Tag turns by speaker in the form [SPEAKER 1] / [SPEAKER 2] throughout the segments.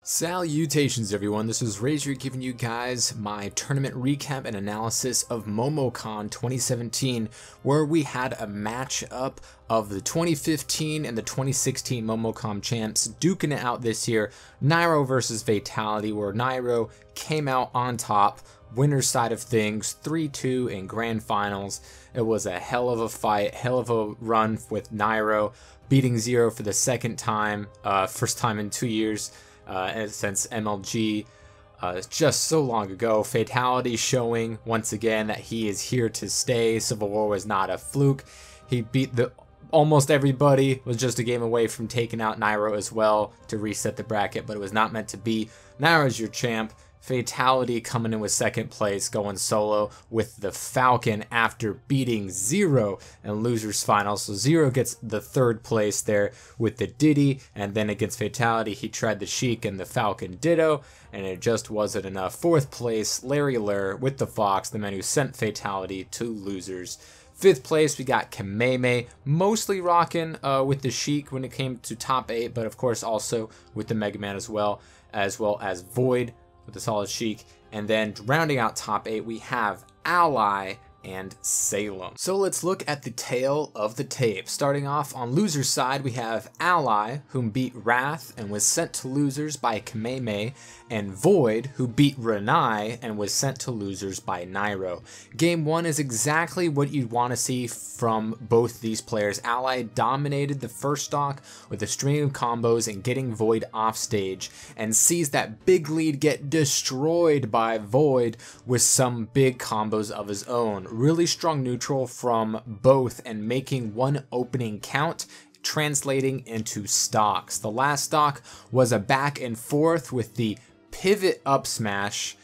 [SPEAKER 1] Salutations everyone, this is Razor giving you guys my tournament recap and analysis of Momocon 2017, where we had a matchup of the 2015 and the 2016 Momocon champs duking it out this year, Nairo versus Fatality, where Nairo came out on top, winner's side of things, 3-2 in grand finals. It was a hell of a fight, hell of a run with Nairo, beating Zero for the second time, first time in 2 years. Since MLG, just so long ago. Fatality showing once again that he is here to stay. Civil War was not a fluke. He beat almost everybody, was just a game away from taking out Nairo as well to reset the bracket, but it was not meant to be. Nairo's your champ. Fatality coming in with second place, going solo with the Falcon after beating Zero in losers final. So Zero gets the third place there with the Diddy, and then against Fatality he tried the Sheik and the Falcon ditto, and it just wasn't enough. Fourth place, Larry Lur with the Fox, the man who sent Fatality to losers. Fifth place, we got Kameme, mostly rocking with the Sheik when it came to top 8, but of course also with the Mega Man as well as Void with the solid Sheik. And then rounding out top 8, we have Ally and Salem. So let's look at the tail of the tape. Starting off on loser's side, we have Ally, whom beat Wrath and was sent to losers by Kameme, and Void, who beat Renai and was sent to losers by Nairo. Game 1 is exactly what you'd want to see from both these players. Ally dominated the first stock with a string of combos and getting Void off stage, and sees that big lead get destroyed by Void with some big combos of his own. Really strong neutral from both and making one opening count, translating into stocks. The last stock was a back and forth with the pivot up smash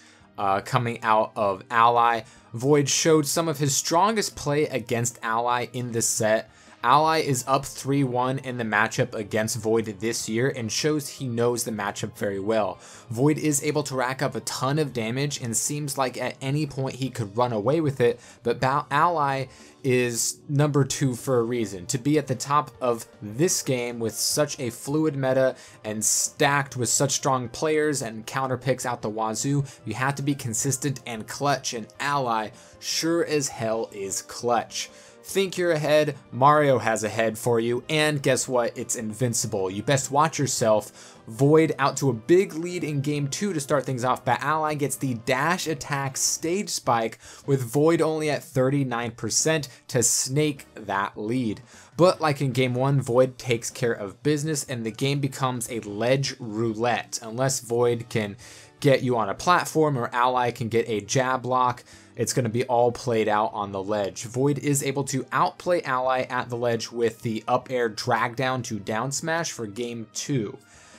[SPEAKER 1] coming out of Ally. Void showed some of his strongest play against Ally in this set. Ally is up 3-1 in the matchup against Void this year and shows he knows the matchup very well. Void is able to rack up a ton of damage and seems like at any point he could run away with it, but Ally is number 2 for a reason. To be at the top of this game with such a fluid meta and stacked with such strong players and counter picks out the wazoo, you have to be consistent and clutch, and Ally sure as hell is clutch. Think you're ahead, Mario has a head for you, and guess what? It's invincible. You best watch yourself. Void out to a big lead in game 2 to start things off, but Ally gets the dash attack stage spike with Void only at 39% to snake that lead. But like in game 1, Void takes care of business and the game becomes a ledge roulette. Unless Void can get you on a platform or Ally can get a jab lock, it's going to be all played out on the ledge. Void is able to outplay Ally at the ledge with the up air drag down to down smash for game 2.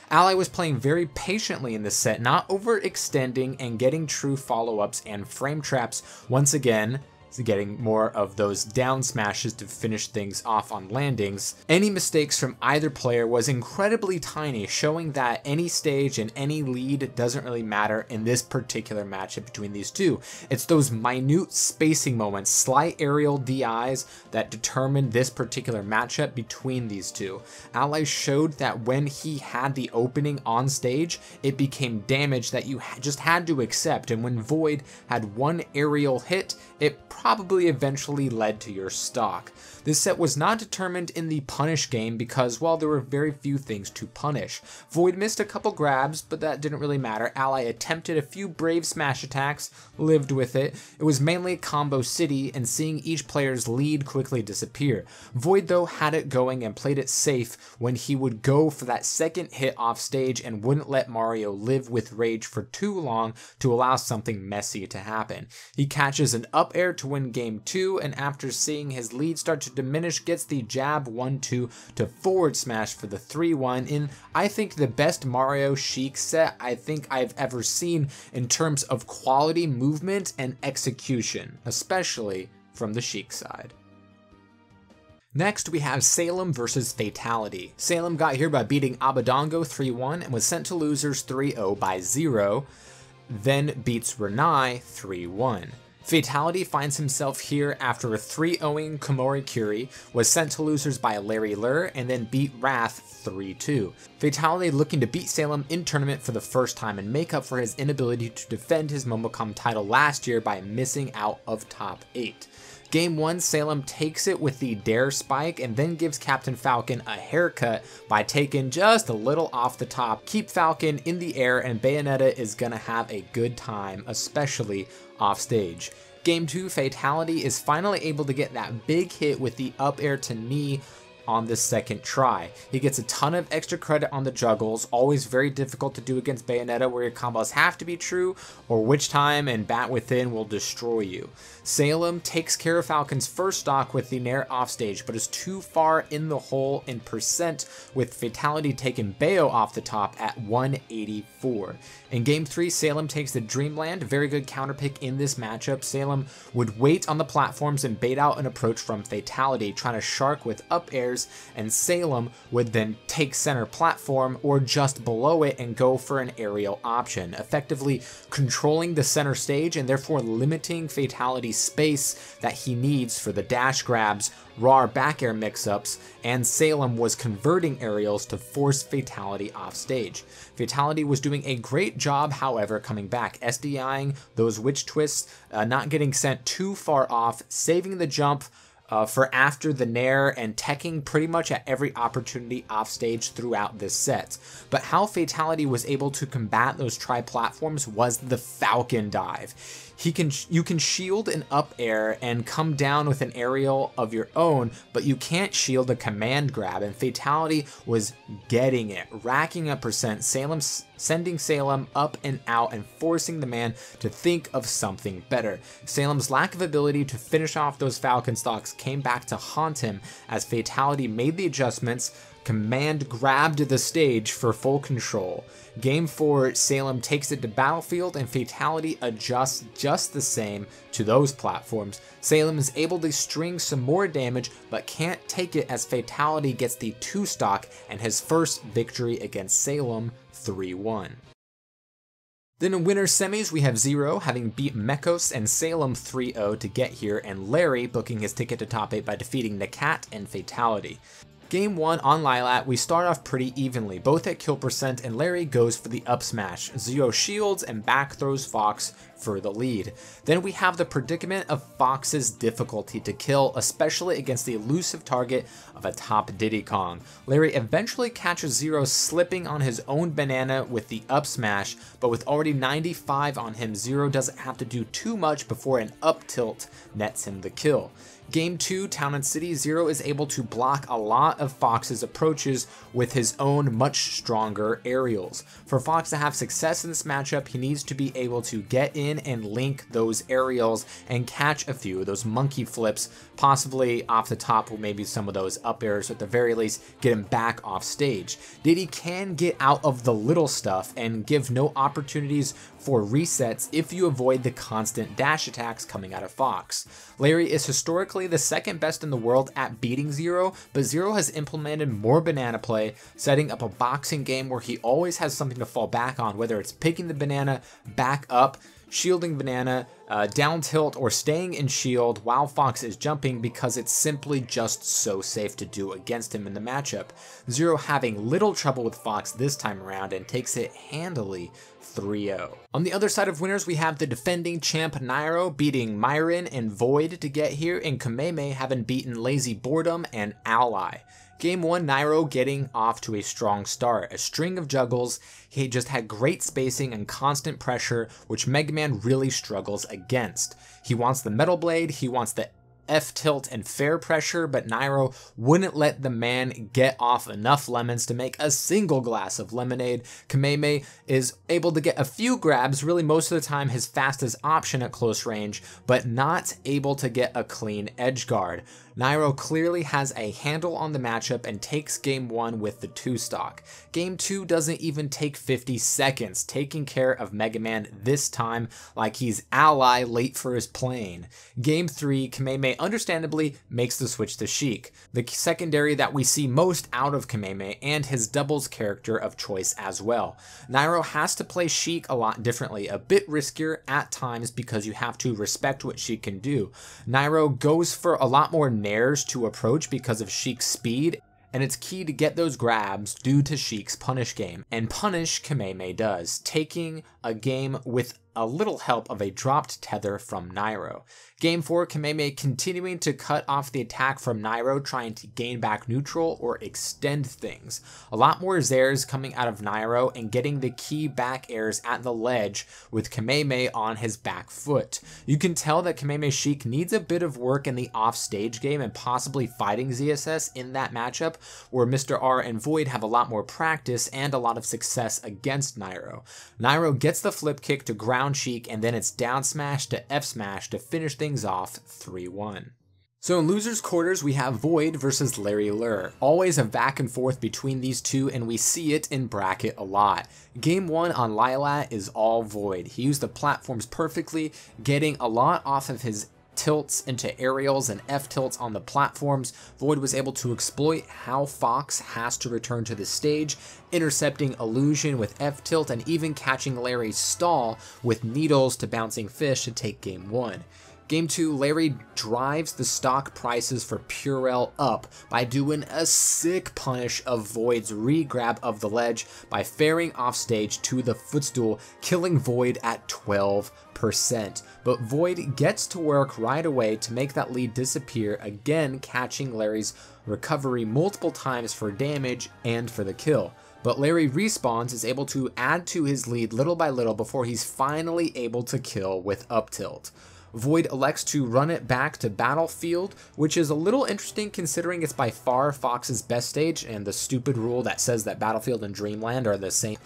[SPEAKER 1] Ally was playing very patiently in this set, not overextending and getting true follow-ups and frame traps once again, getting more of those down smashes to finish things off on landings. Any mistakes from either player was incredibly tiny, showing that any stage and any lead doesn't really matter in this particular matchup between these two. It's those minute spacing moments, slight aerial DIs, that determine this particular matchup between these two. Ally showed that when he had the opening on stage, it became damage that you just had to accept, and when Void had one aerial hit, it probably eventually led to your stock. This set was not determined in the punish game because, well, there were very few things to punish. Void missed a couple grabs, but that didn't really matter. Ally attempted a few brave smash attacks, lived with it. It was mainly combo city and seeing each player's lead quickly disappear. Void, though, had it going and played it safe when he would go for that second hit off stage and wouldn't let Mario live with rage for too long to allow something messy to happen. He catches an up air to win game 2, and after seeing his lead start to diminish, gets the jab 1-2 to forward smash for the 3-1 in, I think, the best Mario Sheik set I think I've ever seen in terms of quality movement and execution, especially from the Sheik side. Next, we have Salem versus Fatality. Salem got here by beating Abadongo 3-1 and was sent to losers 3-0 by Zero, then beats Renai 3-1. Fatality finds himself here after a 3-0ing Komori Curie, was sent to losers by Larry Lur, and then beat Wrath 3-2. Fatality looking to beat Salem in tournament for the first time and make up for his inability to defend his Momocon title last year by missing out of top 8. Game 1, Salem takes it with the Dare Spike and then gives Captain Falcon a haircut by taking just a little off the top. Keep Falcon in the air and Bayonetta is gonna have a good time, especially off stage. Game 2, Fatality is finally able to get that big hit with the up air to knee on the second try. He gets a ton of extra credit on the juggles, always very difficult to do against Bayonetta where your combos have to be true or Witch Time and Bat Within will destroy you. Salem takes care of Falcon's first stock with the Nair offstage but is too far in the hole in percent with Fatality taking Bayo off the top at 184. In Game 3, Salem takes the Dreamland, very good counter pick in this matchup. Salem would wait on the platforms and bait out an approach from Fatality, trying to shark with up airs, and Salem would then take center platform or just below it and go for an aerial option, effectively controlling the center stage and therefore limiting Fatality's space that he needs for the dash grabs, raw back air mix-ups, and Salem was converting aerials to force Fatality off stage. Fatality was doing a great job, however, coming back, SDIing those witch twists, not getting sent too far off, saving the jump for after the Nair, and teching pretty much at every opportunity off stage throughout this set. But how Fatality was able to combat those tri-platforms was the Falcon dive. You can shield an up air and come down with an aerial of your own, but you can't shield a command grab, and Fatality was getting it, racking up percent, sending Salem up and out and forcing the man to think of something better. Salem's lack of ability to finish off those Falcon stocks came back to haunt him as Fatality made the adjustments, command grabbed the stage for full control. Game 4, Salem takes it to battlefield and Fatality adjusts just the same to those platforms. Salem is able to string some more damage but can't take it as Fatality gets the 2 stock and his first victory against Salem 3-1. Then in winner's semis, we have Zero having beat Mekos and Salem 3-0 to get here, and Larry booking his ticket to top 8 by defeating Nakat and Fatality. Game 1 on Lilat, we start off pretty evenly, both at kill percent, and Larry goes for the up smash. Zero shields and back throws Fox for the lead. Then we have the predicament of Fox's difficulty to kill, especially against the elusive target of a top Diddy Kong. Larry eventually catches Zero slipping on his own banana with the up smash, but with already 95 on him, Zero doesn't have to do too much before an up tilt nets him the kill. Game 2, Town and City, Zero is able to block a lot of Fox's approaches with his own much stronger aerials. For Fox to have success in this matchup, he needs to be able to get in and link those aerials and catch a few of those monkey flips, possibly off the top with maybe some of those up airs, or at the very least get him back off stage. Diddy can get out of the little stuff and give no opportunities for resets if you avoid the constant dash attacks coming out of Fox. Larry is historically the second best in the world at beating Zero, but Zero has implemented more banana play, setting up a boxing game where he always has something to fall back on, whether it's picking the banana back up, shielding banana, down tilt, or staying in shield while Fox is jumping, because it's simply just so safe to do against him in the matchup. Zero having little trouble with Fox this time around and takes it handily 3-0. On the other side of winners, we have the defending champ Nairo beating Myron and Void to get here, and Kameme having beaten Lazy Boredom and Ally. Game 1, Nairo getting off to a strong start. A string of juggles, he just had great spacing and constant pressure, which Mega Man really struggles against. He wants the Metal Blade, he wants the F-tilt and fair pressure, but Nairo wouldn't let the man get off enough lemons to make a single glass of lemonade. Kameme is able to get a few grabs, really most of the time his fastest option at close range, but not able to get a clean edge guard. Nairo clearly has a handle on the matchup and takes game 1 with the 2 stock. Game 2 doesn't even take 50 seconds, taking care of Mega Man this time like he's ally late for his plane. Game 3, Kameme understandably makes the switch to Sheik, the secondary that we see most out of Kameme and his doubles character of choice as well. Nairo has to play Sheik a lot differently, a bit riskier at times because you have to respect what Sheik can do. Nairo goes for a lot more nairs to approach because of Sheik's speed, and it's key to get those grabs due to Sheik's punish game, and punish Kameme does, taking a game with a little help of a dropped tether from Nairo. Game 4, Kameme continuing to cut off the attack from Nairo, trying to gain back neutral or extend things. A lot more zairs coming out of Nairo and getting the key back airs at the ledge with Kameme on his back foot. You can tell that Kameme Sheik needs a bit of work in the offstage game and possibly fighting ZSS in that matchup, where Mr. R and Void have a lot more practice and a lot of success against Nairo. Nairo gets the flip kick to ground Sheik, and then it's down smash to F smash to finish things off 3-1. So in losers quarters, we have Void versus Larry Lurr. Always a back and forth between these two, and we see it in bracket a lot. Game 1 on Lilat is all Void. He used the platforms perfectly, getting a lot off of his tilts into aerials and F tilts on the platforms. Void was able to exploit how Fox has to return to the stage, intercepting illusion with F tilt and even catching Larry's stall with needles to bouncing fish to take game 1. Game 2, Larry drives the stock prices for Purell up by doing a sick punish of Void's re-grab of the ledge by fairing off stage to the footstool, killing Void at 12%. But Void gets to work right away to make that lead disappear, again catching Larry's recovery multiple times for damage and for the kill. But Larry respawns, is able to add to his lead little by little before he's finally able to kill with up tilt. Void elects to run it back to Battlefield, which is a little interesting considering it's by far Fox's best stage and the stupid rule that says that Battlefield and Dreamland are the same.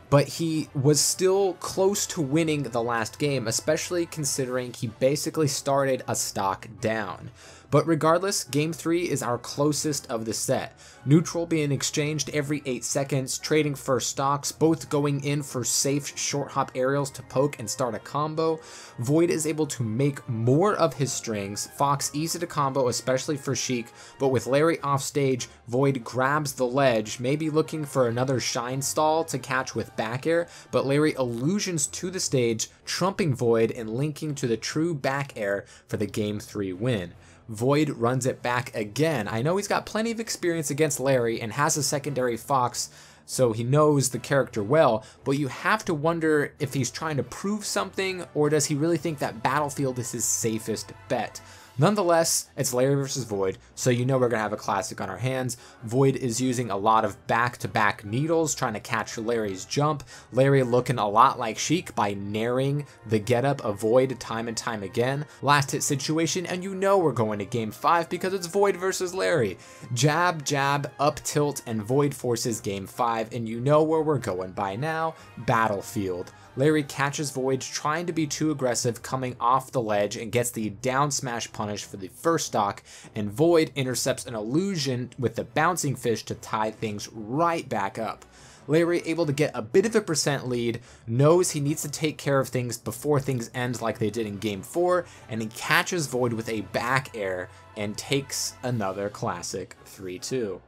[SPEAKER 1] But he was still close to winning the last game, especially considering he basically started a stock down. But regardless, game 3 is our closest of the set. Neutral being exchanged every 8 seconds, trading for stocks, both going in for safe short hop aerials to poke and start a combo. Void is able to make more of his strings, Fox easy to combo, especially for Sheik, but with Larry off stage, Void grabs the ledge, maybe looking for another shine stall to catch with back air, but Larry illusions to the stage, trumping Void and linking to the true back air for the game 3 win. Void runs it back again. I know he's got plenty of experience against Larry and has a secondary Fox, so he knows the character well, but you have to wonder if he's trying to prove something, or does he really think that Battlefield is his safest bet? Nonetheless, it's Larry versus Void, so you know we're going to have a classic on our hands. Void is using a lot of back-to-back needles, trying to catch Larry's jump. Larry looking a lot like Sheik by nairing the getup of Void time and time again. Last hit situation, and you know we're going to game 5 because it's Void versus Larry. Jab, jab, up tilt, and Void forces game 5, and you know where we're going by now, Battlefield. Larry catches Void trying to be too aggressive coming off the ledge and gets the down smash punish for the first stock, and Void intercepts an illusion with the bouncing fish to tie things right back up. Larry able to get a bit of a percent lead, knows he needs to take care of things before things end like they did in game 4, and he catches Void with a back air and takes another classic 3-2.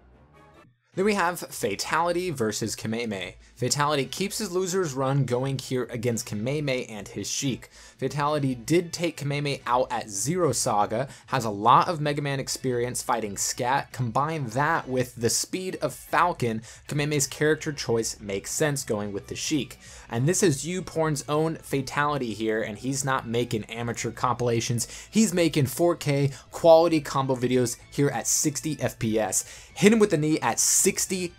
[SPEAKER 1] Then we have Fatality versus Kameme. Fatality keeps his loser's run going here against Kameme and his Sheik. Fatality did take Kameme out at Zero Saga, has a lot of Mega Man experience fighting Scat. Combine that with the speed of Falcon, Kameme's character choice makes sense going with the Sheik. And this is YouPorn's own Fatality here, and he's not making amateur compilations, he's making 4K quality combo videos here at 60 FPS. Hit him with the knee at 69%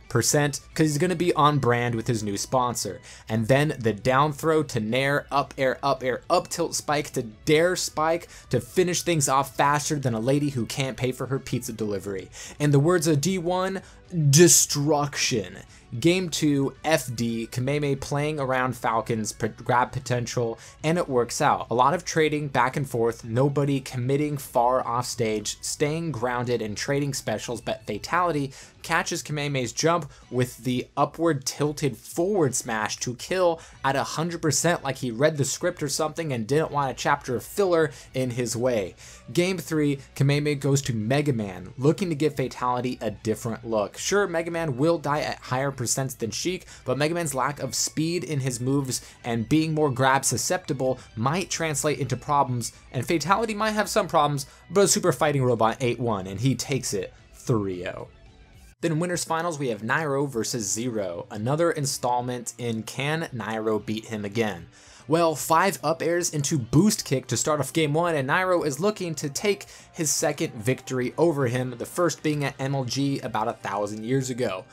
[SPEAKER 1] because he's going to be on brand with his new sponsor. And then the down throw to nair, up air, up tilt spike to dare spike to finish things off faster than a lady who can't pay for her pizza delivery. In the words of D1, destruction. Game 2, FD, Kameme playing around Falcon's grab potential, and it works out. A lot of trading back and forth, nobody committing far off stage, staying grounded and trading specials, but Fatality catches Kameme's jump with the upward tilted forward smash to kill at 100% like he read the script or something and didn't want a chapter of filler in his way. Game 3, Kameme goes to Mega Man, looking to give Fatality a different look. Sure, Mega Man will die at higher percents than Sheik, but Mega Man's lack of speed in his moves and being more grab susceptible might translate into problems, and Fatality might have some problems, but a Super Fighting Robot 8-1, and he takes it 3-0. Then winners finals, we have Nairo versus Zero, another installment in can Nairo beat him again? Well, 5 up airs into boost kick to start off game 1, and Nairo is looking to take his second victory over him, the first being at MLG about 1,000 years ago.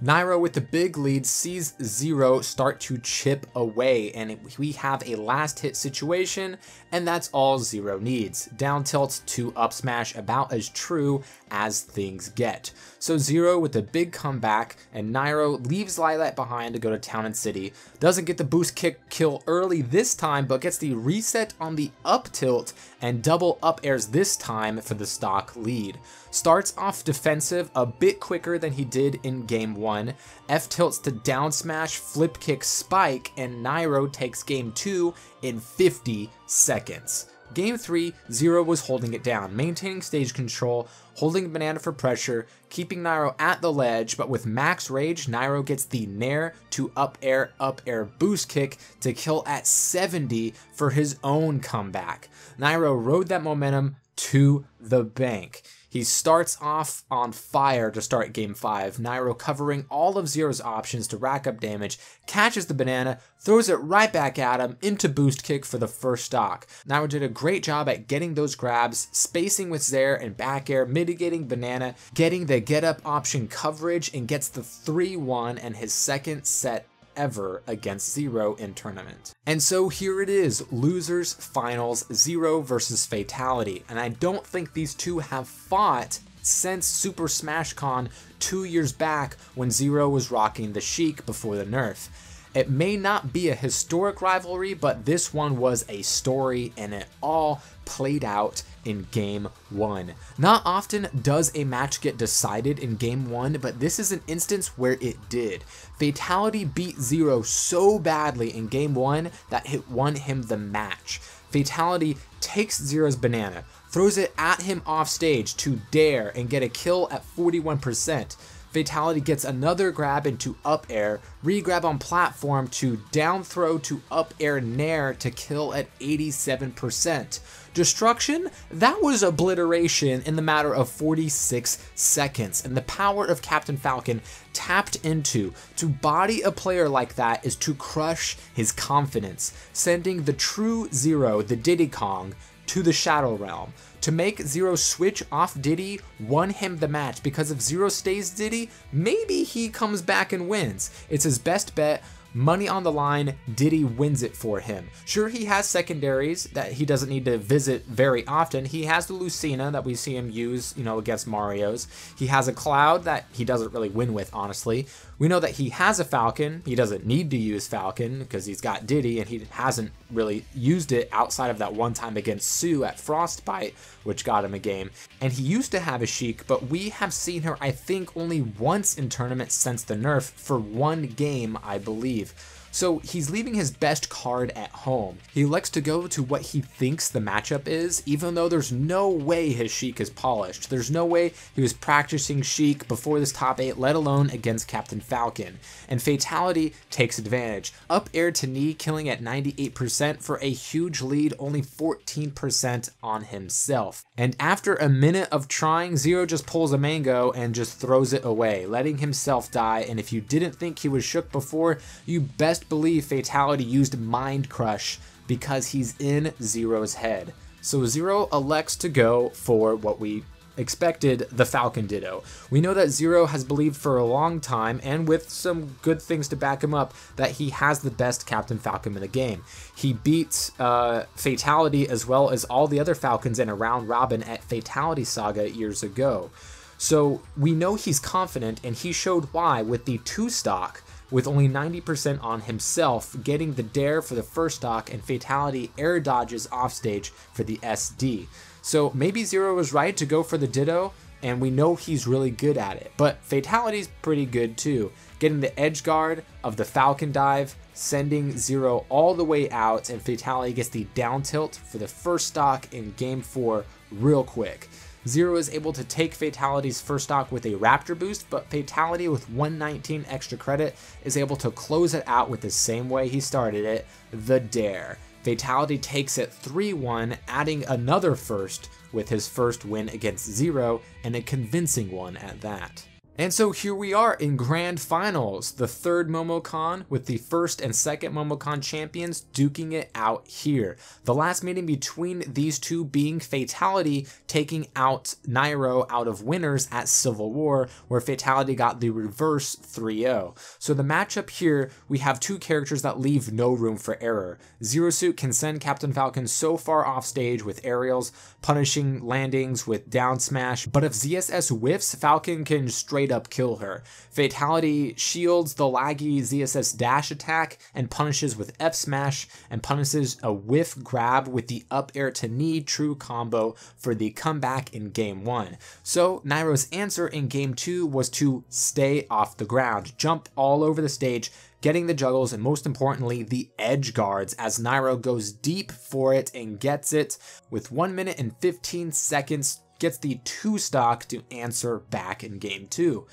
[SPEAKER 1] Nairo with the big lead sees Zero start to chip away, and we have a last hit situation, and that's all Zero needs. Down tilt to up smash, about as true as things get. So Zero with a big comeback, and Nairo leaves Lilac behind to go to Town and City. Doesn't get the boost kick kill early this time, but gets the reset on the up tilt and double up airs this time for the stock lead. Starts off defensive a bit quicker than he did in game 1. F tilts to down smash, flip kick spike, and Nairo takes game 2 in 50 seconds. Game 3, Zero was holding it down, maintaining stage control, holding banana for pressure, keeping Nairo at the ledge, but with max rage, Nairo gets the nair to up air boost kick to kill at 70 for his own comeback. Nairo rode that momentum to the bank. He starts off on fire to start game 5, Nairo covering all of Zero's options to rack up damage, catches the banana, throws it right back at him into boost kick for the first stock. Nairo did a great job at getting those grabs, spacing with Zair and back air, mitigating banana, getting the get up option coverage, and gets the 3-1 and his second set ever against Zero in tournament. And so here it is, losers finals, Zero versus Fatality, and I don't think these two have fought since Super Smash Con 2 years back when Zero was rocking the Sheik before the nerf. It may not be a historic rivalry, but this one was a story, and it all played out in game 1. Not often does a match get decided in game 1, but this is an instance where it did. Fatality beat Zero so badly in game 1 that it won him the match. Fatality takes Zero's banana, throws it at him off stage to dare and get a kill at 41%. Fatality gets another grab into up air, re-grab on platform to down throw to up air nair to kill at 87%. Destruction? That was obliteration in the matter of 46 seconds, and the power of Captain Falcon tapped into. To body a player like that is to crush his confidence, sending the true Zero, the Diddy Kong, to the Shadow Realm. To make Zero switch off Diddy won him the match, because if Zero stays Diddy, maybe he comes back and wins. It's his best bet. Money on the line, Diddy wins it for him. Sure, he has secondaries that he doesn't need to visit very often. He has the Lucina that we see him use, against Mario's. He has a Cloud that he doesn't really win with, honestly. We know that he has a Falcon. He doesn't need to use Falcon because he's got Diddy, and he hasn't really used it outside of that one time against Sue at Frostbite, which got him a game. And he used to have a Sheik, but we have seen her, I think, only once in tournaments since the nerf for one game, I believe. So he's leaving his best card at home. He elects to go to what he thinks the matchup is, even though there's no way his Sheik is polished. There's no way he was practicing Sheik before this top 8, let alone against Captain Falcon. And Fatality takes advantage. Up air to knee, killing at 98% for a huge lead, only 14% on himself. And after a minute of trying, Zero just pulls a mango and just throws it away, letting himself die. And if you didn't think he was shook before, you best believe Fatality used Mind Crush because he's in Zero's head. So Zero elects to go for what we expected, the Falcon Ditto. We know that Zero has believed for a long time, and with some good things to back him up, that he has the best Captain Falcon in the game. He beats Fatality as well as all the other Falcons in a round robin at Fatality Saga years ago. So we know he's confident, and he showed why with the 2 stock with only 90% on himself, getting the dare for the first stock, and Fatality air dodges offstage for the SD. So maybe Zero was right to go for the Ditto, and we know he's really good at it. But Fatality's pretty good too, getting the edge guard of the Falcon Dive, sending Zero all the way out, and Fatality gets the down tilt for the first stock in Game 4 real quick. Zero is able to take Fatality's first stock with a Raptor boost, but Fatality with 119 extra credit is able to close it out with the same way he started it, the dare. Fatality takes it 3-1, adding another first with his first win against Zero, and a convincing one at that. And so here we are in Grand Finals, the third Momocon with the first and second Momocon champions duking it out here. The last meeting between these two being Fatality taking out Nairo out of winners at Civil War, where Fatality got the reverse 3-0. So the matchup here, we have two characters that leave no room for error. Zero Suit can send Captain Falcon so far off stage with aerials, punishing landings with down smash, but if ZSS whiffs, Falcon can straight up kill her. Fatality shields the laggy ZSS dash attack and punishes with F smash, and punishes a whiff grab with the up air to knee true combo for the comeback in Game 1. So Nairo's answer in Game 2 was to stay off the ground, jump all over the stage, getting the juggles, and most importantly, the edge guards, as Nairo goes deep for it and gets it with 1 minute and 15 seconds, gets the 2 stock to answer back in Game 2.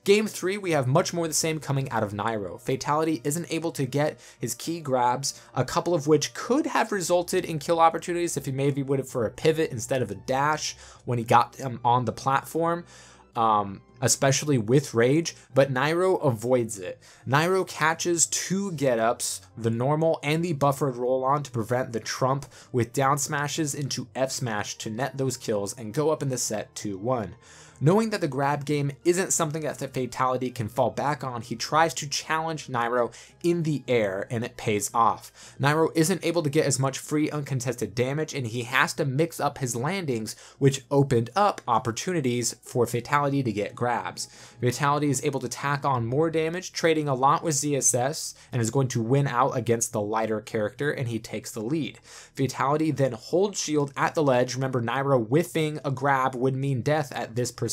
[SPEAKER 1] Game 3, we have much more the same coming out of Nairo. Fatality isn't able to get his key grabs, a couple of which could have resulted in kill opportunities if he maybe would have for a pivot instead of a dash when he got him on the platform. Especially with Rage, but Nairo avoids it. Nairo catches 2 get-ups, the normal and the buffered roll-on, to prevent the trump with down smashes into F smash to net those kills and go up in the set 2-1. Knowing that the grab game isn't something that the Fatality can fall back on, he tries to challenge Nairo in the air, and it pays off. Nairo isn't able to get as much free uncontested damage, and he has to mix up his landings, which opened up opportunities for Fatality to get grabs. Fatality is able to tack on more damage, trading a lot with ZSS, and is going to win out against the lighter character, and he takes the lead. Fatality then holds shield at the ledge. Remember, Nairo whiffing a grab would mean death at this percent.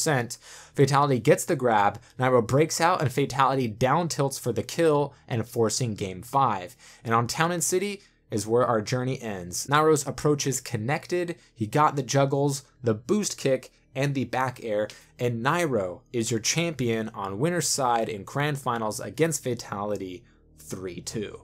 [SPEAKER 1] Fatality gets the grab, Nairo breaks out, and Fatality down tilts for the kill and forcing Game 5. And on Town and City is where our journey ends. Nairo's approach is connected, he got the juggles, the boost kick, and the back air, and Nairo is your champion on winner's side in Grand Finals against Fatality 3-2.